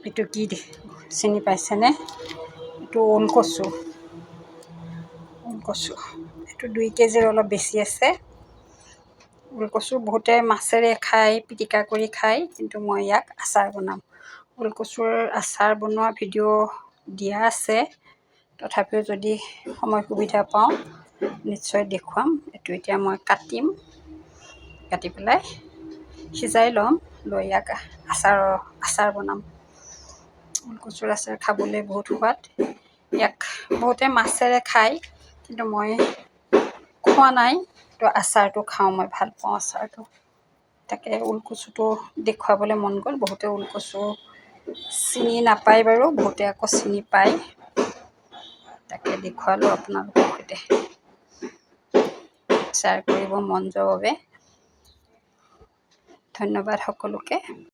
এইটো কি চিনি পাইছেনে? এইটো ওলকচু। ওলকচু এইটো 2 কেজিৰ অলপ বেছি আছে। ওলকচু বহুতে মাছেৰে খায়, পিটিকা কৰি খায়, কিন্তু মই ইয়াক আচাৰ বনাম। ওলকচুৰ আচাৰ বনোৱা ভিডিঅ' দিয়া আছে, তথাপিও যদি সময় সুবিধা পাওঁ নিশ্চয় দেখুৱাম। এইটো এতিয়া মই কাটিম, কাটি পেলাই সিজাই ল'ম, লৈ ইয়াক আচাৰ বনাম। ওলকচুৰ আচাৰ খাবলৈ বহুত সোৱাদ। ইয়াক বহুতে মাছেৰে খায়, কিন্তু মই খোৱা নাই, তো আচাৰটো খাওঁ, মই ভাল পাওঁ আচাৰটো। তাকে ওলকচুটো দেখুৱাবলৈ মন গ'ল। বহুতে ওলকচু চিনি নাপায় বাৰু, বহুতে আকৌ চিনি পায়। তাকে দেখুৱালোঁ আপোনালোকৰ সৈতে, শ্বেয়াৰ কৰিব মন যোৱাৰ বাবে। ধন্যবাদ সকলোকে।